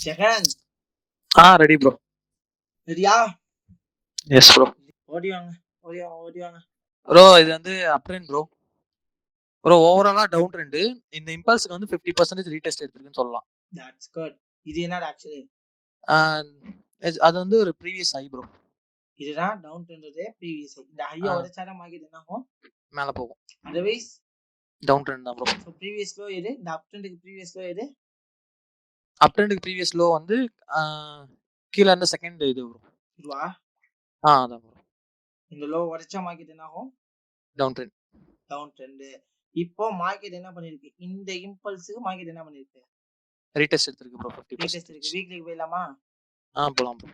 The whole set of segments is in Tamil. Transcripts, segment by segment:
Jagan ready bro. ரெடியா? Yes bro. ஓடி வாங்க. ப்ரோ இது வந்து அப் ட்ரெண்ட் ப்ரோ. ப்ரோ ஓவராலா டவுன் ட்ரெண்ட். இந்த இம்பல்ஸ்க்கு வந்து 50% ரீடெஸ்ட் எடுத்துருக்குன்னு சொல்லலாம். That's good. இது என்னடா ஆக்சுவலி? அது வந்து ஒரு ப்ரீவியஸ் ஹை ப்ரோ. இதுதான் டவுன் ட்ரெண்ட்றது ப்ரீவியஸ் ஹை. இந்த ஹையை உடைச்சாதான் மார்க்கெட் என்ன ஆகும்? மேல போகும். அதர்வைஸ் டவுன் ட்ரெண்ட் தான் ப்ரோ. ஸோ ப்ரீவியஸ் லோ எது? இந்த அப் ட்ரெண்டுக்கு ப்ரீவியஸ் லோ எது? அப் ட்ரெண்டுக்கு ப்ரீவியஸ் லோ வந்து கீழ இருந்த செகண்ட் இது ப்ரோ. இதுவா? அதான் ப்ரோ. இந்த லோ உடைச்சா மார்க்கெட் என்ன ஆகும்? Down trend. Down trend. இப்போ மார்க்கெட் என்ன பண்ணிருக்கு? இந்த இம்பல்ஸுக்கு மார்க்கெட் என்ன பண்ணிருக்கு? Retest எடுத்துருக்கு bro. 50% ரீடெஸ்ட் இருக்கு. வீக்லிக்கு போயிடலாமா? போலாம் ப்ரோ.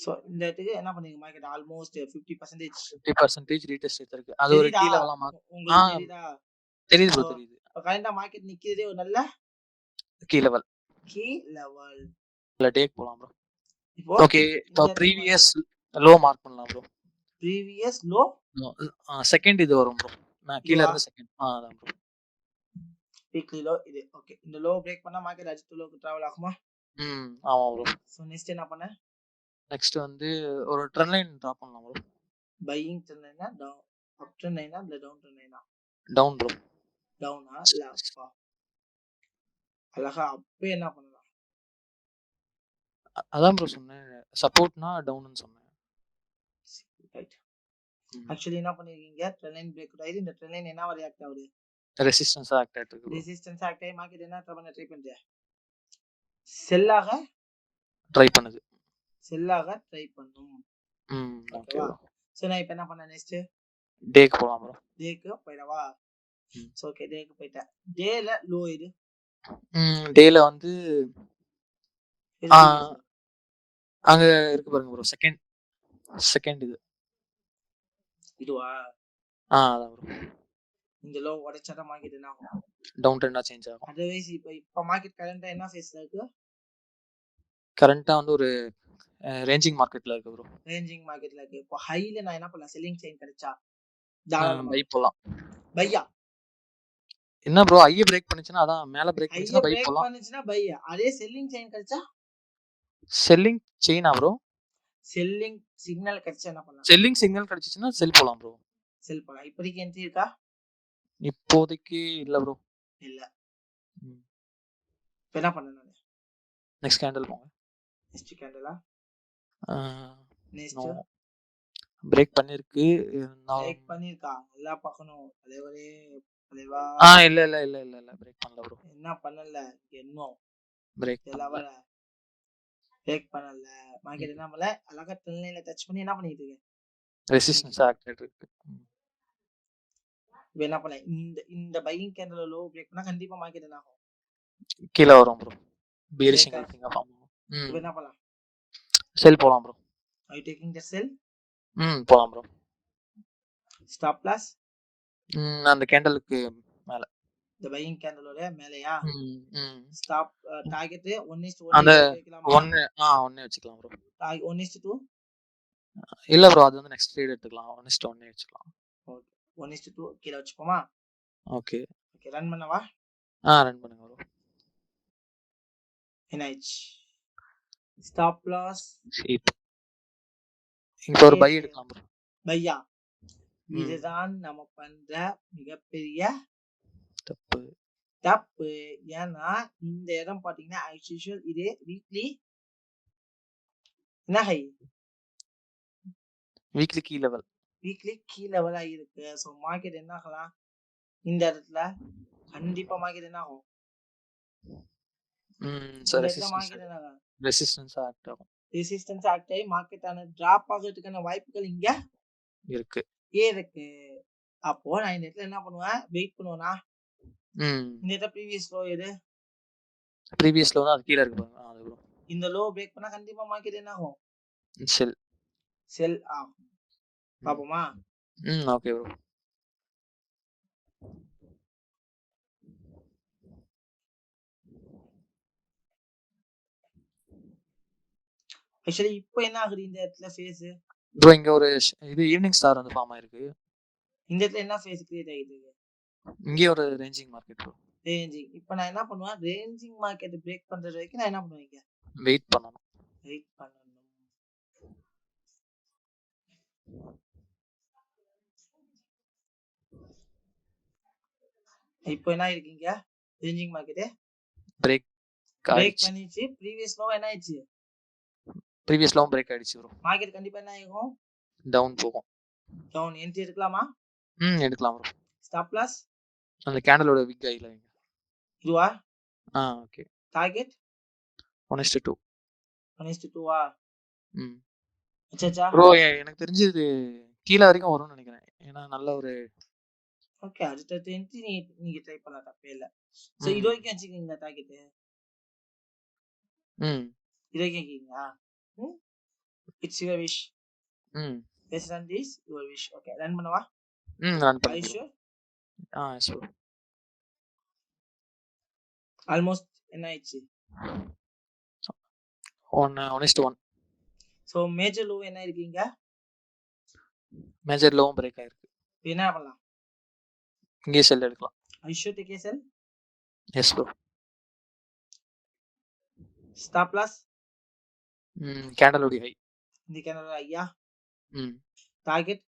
சோ இந்த இடத்துக்கு என்ன பண்ணிருக்கு மார்க்கெட்? Almost 50% 50% retest எடுத்துருக்கு. அது ஒரு கீழ வரலாமா? உங்களுக்கு தெரியுதா? தெரியுது ப்ரோ, தெரியுது. இப்போ கரண்டா மார்க்கெட் நிக்கிறதே ஒரு நல்ல கீ லெவல். டேக் போலாம் ப்ரோ. ஓகே, இப்போ ப்ரீவியஸ் லோ மார்க் பண்ணலாம் ப்ரோ. ப்ரீவியஸ் லோ செகண்ட் இது வரும் ப்ரோ. நான் கீழ இருந்து செகண்ட் அதான் ப்ரோ. வீக்லி லோ இது. ஓகே, இந்த லோ பிரேக் பண்ணா மார்க்கெட் அடுத்த லோக்கு டிராவல் ஆகுமா? ஆமா ப்ரோ. சோ நெக்ஸ்ட் என்ன பண்ண? நெக்ஸ்ட் வந்து ஒரு ட்ரெண்ட் லைன் டிரா பண்ணலாம் ப்ரோ. பையிங் ட்ரெண்ட் லைனா டவுன் அப் ட்ரெண்ட் லைனா இல்ல டவுன் ட்ரெண்ட் லைனா? Down bro. டவுனா இல்ல அப்பா? அழகா அப்ப என்ன பண்ணலாம்? அதான் ப்ரோ சொன்னேன், சப்போர்ட்னா டவுன்னு சொன்னேன். ரைட். ஆக்சுவலி என்ன பண்ணிருக்கீங்க? ட்ரெண்ட் லைன் பிரேக் அவுட் ஆயிடு. இந்த ட்ரெண்ட் லைன் என்ன ரியாக்ட் ஆகுது? ரெசிஸ்டன்ஸ் ஆக்ட் ஆயிட்டு இருக்கு. ரெசிஸ்டன்ஸ் ஆக்ட் ஆகி மார்க்கெட் என்ன ட்ரை பண்ணுது? செல்லாக ட்ரை பண்ணுது. செல்லாக ட்ரை பண்ணும். ஓகே. சோ நான் இப்போ என்ன பண்ண? நெக்ஸ்ட் டேக்கு போலாம் ப்ரோ. டேக்கு போய்டவா? சோ ஓகே, டேக்கு போய்ட்டேன். டேல லோ இது. டேல வந்து அங்க இருக்கு பாருங்க ப்ரோ. செகண்ட் இதுவா? அதான் ப்ரோ. இந்த லோ உடைச்சா மார்க்கெட் என்ன ஆகும்? டவுன் ட்ரெண்டா சேஞ்ச் ஆகும். அதர்வைஸ் இப்போ மார்க்கெட் கரண்டா என்ன ஃபேஸ்ல இருக்கு? கரண்டா வந்து ஒரு ரேஞ்சிங் மார்க்கெட்ல இருக்கு ப்ரோ. ரேஞ்சிங் மார்க்கெட்ல இருக்கு. இப்போ ஹைல நான் என்ன பண்ணலாம்? செல்லிங் செயின் கிடைச்சா பை போலாம். பையா? என்ன ப்ரோ, ஐய பிரேக் பண்ணுச்சுனா அதான் மேல பிரேக் பண்ணுச்சுனா பை போலாம். பண்ணுச்சுனா பை. அதே செல்லிங் செயின் கிடைச்சா? செல்லிங் செயினா ப்ரோ? செல்லிங் சிக்னல் கிடைச்சா என்ன பண்ணலாம்? செல்லிங் சிக்னல் கிடைச்சுச்சுனா செல் போலாம் ப்ரோ. செல் போலாம். இப்போதைக்கு என்ட்ரி இருக்கா? இப்போதைக்கு இல்ல ப்ரோ. இல்ல. இப்போ என்ன பண்ணணும்? நெக்ஸ்ட் கேண்டில் போங்க. Next candela? நெக்ஸ்ட் பிரேக் பண்ணிருக்கு. பிரேக் பண்ணிருக்கா? எல்லாம் பார்க்கணும். தலைவரே தலைவா. இல்ல பிரேக் பண்ணல ப்ரோ. என்ன பண்ணல? இன்னும் பிரேக் பண்ணல. பிரேக் பண்ணல. மார்க்கெட் என்ன பண்ணல? அழகா ட்ரெண்ட் லைன்ல டச் பண்ணி என்ன பண்ணிட்டு இருக்கு? ரெசிஸ்டன்ஸ் ஆக்ட் ஆயிட்டு இருக்கு. இப்போ என்ன பண்ண? இந்த பையிங் கேண்டில் லோ பிரேக் பண்ணா கண்டிப்பா மார்க்கெட் என்ன ஆகும்? கீழ வரும் ப்ரோ. bearish engulfing ஆகும். இப்போ என்ன பண்ணலாம்? செல் போலாம் bro. Are you taking the sell? போலாம் ப்ரோ. ஸ்டாப் லாஸ் அந்த கேண்டலுக்கு மேல. இந்த பையிங் கேண்டலோட மேலயா? ஸ்டாப் டார்கெட் 1:1 அந்த வைக்கலாமா? 1 வச்சுக்கலாம் ப்ரோ. 1:2 இல்ல ப்ரோ, அது வந்து நெக்ஸ்ட் ட்ரேட் எடுத்துக்கலாம். 1:1 வச்சுக்கலாம். ஓகே, 1:2 கீழ வச்சுப்போமா? ஓகே. ரன் பண்ணவா? ரன் பண்ணுங்க ப்ரோ. என்னாச்சு? ஸ்டாப் லாஸ் இங்க ஒரு பை எடுக்கலாம் ப்ரோ. பையா? இதுதான் நம்ம பண்ற மிகப்பெரிய தப்பு. ஏன்னா இந்த இடம் பாத்தீங்கன்னா as usual இதே வீக்லி என்ன ஹை? வீக்லி கீ லெவல் ஆகிருக்கு. ஸோ மார்க்கெட் என்ன ஆகலாம்? இந்த இடத்துல கண்டிப்பா மார்க்கெட் என்ன ஆகும்? ரெசிஸ்டன்ஸ் ஆக்ட் ஆகும். ரெசிஸ்டன்ஸ் ஆக்ட் ஆகி மார்க்கெட் ஆன டிராப் ஆகிறதுக்கான வாய்ப்புகள் இங்க இருக்கு. அப்போ நான் இந்த இடத்துல என்ன பண்ணுவேன்? வெயிட் பண்ணுவேனா? இந்த இடத்துல ப்ரீவியஸ் லோ எது? ப்ரீவியஸ் லோ தான் அது கீழ இருக்கு பாருங்க. அது ப்ரோ. இந்த லோ பிரேக் பண்ணா கண்டிப்பா மார்க்கெட் என்ன ஆகும்? செல் ஆகும். பாப்போமா? Okay bro. ஆக்சுவலி இப்போ என்ன ஆகுது இந்த இடத்துல ஃபேஸ்? ப்ரோ இங்க ஒரு இது ஈவினிங் ஸ்டார் வந்து ஃபார்ம் ஆயிருக்கு. இந்த இடத்துல என்ன ஃபேஸ் கிரியேட் ஆயிருக்கு? இங்கே ஒரு ரேஞ்சிங் மார்க்கெட் ப்ரோ. ரேஞ்சிங். இப்ப நான் என்ன பண்ணுவேன், ரேஞ்சிங் மார்க்கெட் பிரேக் பண்றது வரைக்கும் நான் என்ன பண்ணுவேன், வெயிட் பண்ணணும். வெயிட் பண்ணணும். இப்போ என்ன இருக்கீங்க, ரேஞ்சிங் மார்க்கெட் பிரேக் பிரேக் ஆயிடுச்சு. பண்ணிச்சு. ப்ரீவியஸ் லோ என்ன ஆயிடுச்சு, ப்ரீவியஸ் லோவும் பிரேக் ஆயிடுச்சு ப்ரோ. மார்க்கெட் கண்டிப்பா என்ன ஆகும், டவுன் போகும். டவுன். என்ட்ரி எடுக்கலாமா, எடுக்கலாம் ப்ரோ. ஸ்டாப் லாஸ் அந்த கேண்டலோட விக் ஐல வைங்க. இதுவா, ஓகே. டார்கெட் 1:2. 1:2வா, ம் அச்சா. ப்ரோ எனக்கு தெரிஞ்சு இது கீழே வரைக்கும் வரும்னு நினைக்கிறேன். ஏன்னா நல்ல ஒரு ஓகே, அடுத்த என்ட்ரி நீங்க ட்ரை பண்ணலாம், தப்பே இல்லை. ஸோ இது வரைக்கும் வச்சுக்கீங்க டார்கெட், இது வரைக்கும் வைக்கீங்களா, it's your wish. Base run this your wish. Okay, run பண்ணவா, ரன் பண்ணு. ஐஷூர். S bro. ஆல்மோஸ்ட் என்ன ஆயிடுச்சு, 1:1. ஸோ மேஜர் லோ என்ன இருக்கீங்க, மேஜர் லோவும் பிரேக் ஆயிருக்கு. என்ன பண்ணலாம், இங்கே செல் எடுக்கலாம். I sure take a sell. Yes bro. Stop loss கேண்டலோட ஹை. இந்த கேனல் ஐயா. ம் டார்கெட்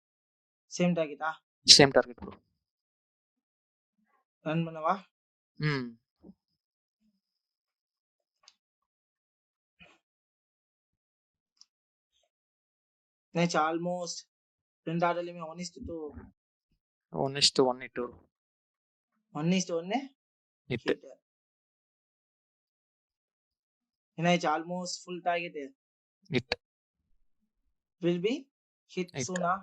சேம் டார்கெட்டா, சேம் டார்கெட் ப்ரோ. ரன் பண்ணவா, நெக்ஸ்ட் ஆல்மோஸ்ட் ரெண்டு ஆர்டர்லயுமே 1:2. 1:1 இட்டு வரும். 1:1 இட்டு. என்னாச்சு, almost full target it will be hit சூனா.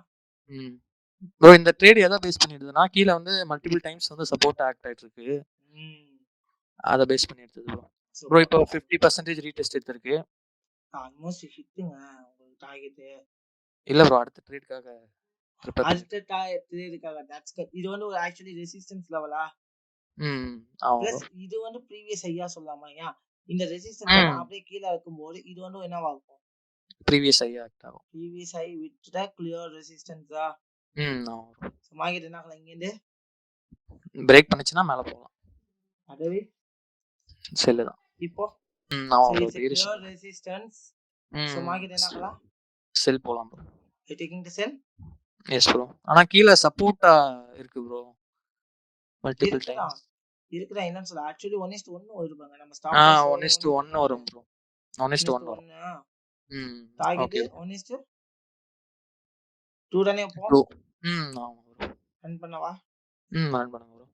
ப்ரோ இந்த ட்ரேட் எதை பேஸ் பண்ணிடுதுன்னா, கீழே வந்து மல்டிபிள் டைம்ஸ் வந்து சப்போர்ட் ஆக்ட் ஆயிட்டு இருக்கு. அதை பேஸ் பண்ணி எடுத்தது ப்ரோ. ப்ரோ இப்போ 50% ரீடெஸ்ட் எடுத்திருக்கு. ஆல்மோஸ்ட் ஹிட்டுங்க உங்களுக்கு டார்கெட். இல்ல ப்ரோ, அடுத்த ட்ரேட்காக அடுத்த ட்ரேடுக்காக. That's cut. இது வந்து ஒரு ஆக்சுவலி ரெசிஸ்டன்ஸ் லெவலா, பிளஸ் இது வந்து ப்ரீவியஸ் ஐயா சொல்லலாமா ஐயா, இந்த ரெசிஸ்டன்ஸ் அப்படியே கீழே இருக்கும்போது இது வந்து என்னவாகும், ப்ரீவியஸ் ஐயா ஆக்ட் ஆகும். ப்ரீவியஸ் ஐ வித் கிளியர் ரெசிஸ்டன்ஸா. மார்க்கெட் என்ன ஆகலாம், இங்க இருந்து பிரேக் பண்ணுச்சுன்னா மேல போகலாம். அதுவே செல் தான் இப்போ. Clear resistance. சோ மார்க்கெட் என்ன ஆகலாம், செல் போலாம் bro. You taking the sell. Yes bro. ஆனா கீழ சப்போர்ட்டா இருக்கு ப்ரோ. மல்டிபிள் டைம்ஸ் இருக்குடா. என்னன்னு சொல்ல, ஆக்சுவலி 1:1 வருவாங்க. நம்ம ஸ்டாப் லாஸ் 1:1 வரும் ப்ரோ. 1:1 வரும். டார்கெட் 1:2 தானே போ. ஆமா ப்ரோ. ரன் பண்ணவா, ரன் பண்ணுங்க ப்ரோ.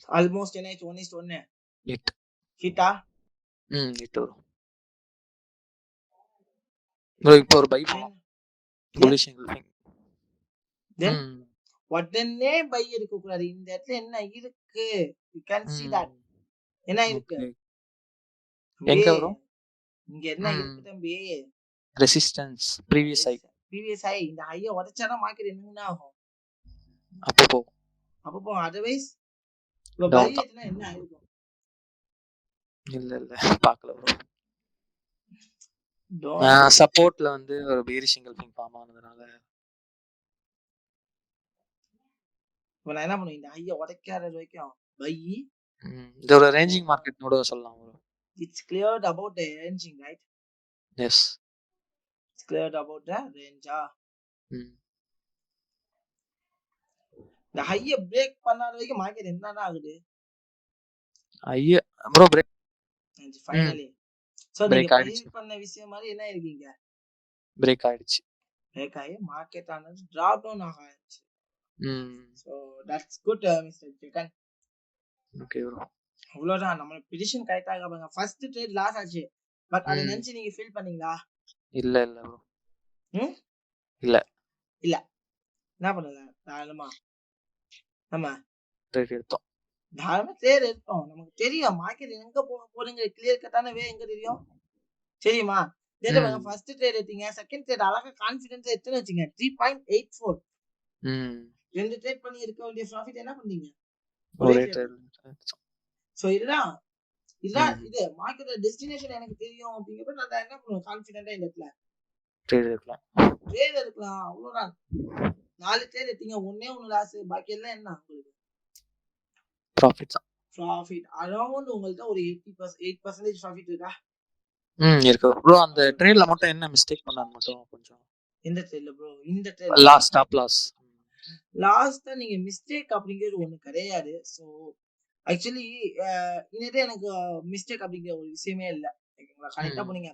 ஆல்மோஸ்ட் என்ன ஆச்சு, 1:1 ஹிட். ஹிட்டா. ஹிட் வரும் ப்ரோ. இப்போ ஒரு பை பண்ணலாம். Bullish engulfing. தென் உடனே பை எடுக்க கூடாது. இந்த இடத்துல என்ன இருக்கு, you can see that. என்ன இருக்கு எங்க ப்ரோ, இங்க என்ன இருக்கு தம்பி, resistance previous high. Previous high. இந்த ஹையை உடைச்சாதான் மார்க்கெட் என்ன ஆகும், அப்போ போகும். அதர்வைஸ் இப்ப பை எடுத்தா என்ன ஆயிருக்கும். இல்ல பார்க்கல ப்ரோ. சப்போர்ட்ல வந்து ஒரு பேரிஷ் என்கல்ஃபிங் ஃபார்ம் ஆனதுனால இப்ப நான் என்ன பண்ணுவேன், இந்த ஹையை உடைக்காத வரைக்கும் பை. இது ஒரு ரேஞ்சிங் மார்க்கெட் நோட சொல்லலாம் bro. It's cleared about the ranging, right? Yes. It's cleared about the range. இந்த ஹையை பிரேக் பண்ணாத வரைக்கும் மார்க்கெட் என்னன்னா ஆகுது, ஐயா ப்ரோ பிரேக் ஃபைனலி. சோ நீங்க ப்ரெடிக்ட் பண்ண விஷயம் மாதிரி என்ன இருக்கீங்க, பிரேக் ஆயிடுச்சு. பிரேக் ஆகி மார்க்கெட் ஆனது டிராப் டவுன் ஆகிடுச்சு. So that's good mister chicken. Okay bro. அவ்வளவுதான். நம்ம ப்ரெடிக்ஷன் கரெக்ட்டா ஆகாங்க. ஃபர்ஸ்ட் ட்ரேட் லாஸ் ஆச்சு, பட் அத நினைச்சு நீங்க ஃபீல் பண்ணீங்களா? இல்ல ப்ரோ. இல்ல என்ன பண்ணல, தாராளமா நம்ம ட்ரேட் எடுத்தோம். தாராளமா ட்ரேட் எடுத்தோம். நமக்கு தெரியும் மார்க்கெட் எங்க போக போறீங்க, கிளியர் கட்டான வே எங்க தெரியும், தெரியுமா? தெரியல. ஃபர்ஸ்ட் ட்ரேட் எடுத்தீங்க, செகண்ட் ட்ரேட் அழகா கான்ஃபிடன்ஸ் எத்தனை வச்சீங்க, 3.84. ரெண்டு ட்ரேட் பண்ணி இருக்க வேண்டிய ப்ராஃபிட் என்ன பண்ணீங்க, ஒரே ட்ரேட். சோ இதுதான் இது மார்க்கெட் டெஸ்டினேஷன் எனக்கு தெரியும் அப்படிங்கறப்ப நான் என்ன பண்ணுவேன், கான்ஃபிடென்ட்டா இந்த இடத்துல ட்ரேட் எடுக்கலாம். ட்ரேட் எடுக்கலாம், அவ்வளவுதான். 4 ட்ரேட் எடுத்தீங்க, ஒண்ணே 1 லாஸ், பாக்கி எல்லாம் என்ன உங்களுக்கு ப்ராஃபிட் தான். ப்ராஃபிட். அரௌண்ட் உங்கள்ட்ட ஒரு 8% ப்ராஃபிட் இருக்கா? இருக்கு ப்ரோ. அந்த ட்ரேட்ல மட்டும் என்ன மிஸ்டேக் பண்ணான்னு மட்டும் கொஞ்சம். எந்த ட்ரேட்ல ப்ரோ? இந்த ட்ரேட்ல லாஸ், ஸ்டாப் லாஸ். லாஸ்டா நீங்க மிஸ்டேக் அப்படிங்கிறது ஒண்ணு கிடையாது. ஸோ ஆக்சுவலி இன்னைக்கு எனக்கு மிஸ்டேக் அப்படிங்கிற ஒரு விஷயமே இல்லை. ஓகேங்களா? கரெக்டா பண்ணீங்க.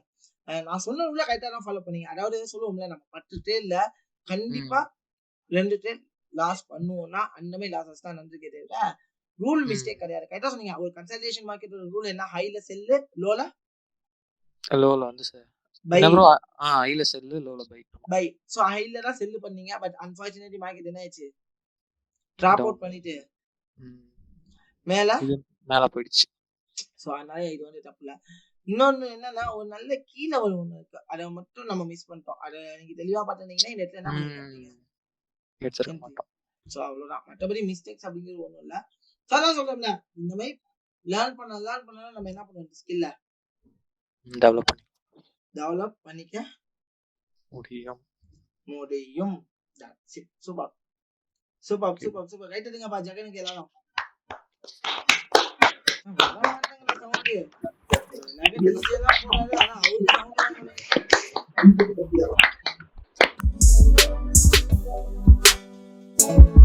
நான் சொன்ன உள்ள கரெக்டா தான் ஃபாலோ பண்ணீங்க. அதாவது சொல்லுவோம்ல, நம்ம 10 ட்ரேட்ல கண்டிப்பா 2 ட்ரேட் லாஸ் பண்ணுவோம்னா அந்த மாதிரி லாசஸ் தான் நடந்துக்கே தவிர ரூல் மிஸ்டேக் கிடையாது. கரெக்டா சொன்னீங்க. ஒரு கன்சல்டேஷன் மார்க்கெட்டோட ரூல் என்ன? ஹைல செல்லு, லோல வந்து சார் பை. ப்ரோ ஹைல செல்லு, லோல பை. சோ ஹைல தான் செல் பண்ணீங்க. பட் அன்பார்ச்சுனேட்லி மார்க்கெட் என்ன ஆயிடுச்சு? டிராப் அவுட் பண்ணிட்டு மேல போயிடுச்சு. சோ அதனால இது வந்து தப்பு இல்ல. இன்னொன்னு என்னன்னா, ஒரு நல்ல கீ லெவல் ஒண்ணு இருக்கு. அதை மட்டும் நம்ம மிஸ் பண்ணிட்டோம். அதை நீங்க தெளிவா பார்த்திருந்தீங்கன்னா இந்த இடத்துல என்ன பண்ணிருக்கீங்க மாட்டோம். சோ அவ்வளவுதான். மற்றபடி மிஸ்டேக்ஸ் அப்படிங்கிறது ஒண்ணும் இல்ல. அதான் சொல்றோம்ல, இந்த மாதிரி லேர்ன் பண்ணா நம்ம என்ன பண்ணுவோம்? ஸ்கில்ல டெவலப் பண்ணிக்க முடியும். Super super super super. Right எடுங்கப்பா ஜெகனுக்கு எல்லாரும். சவுண்ட்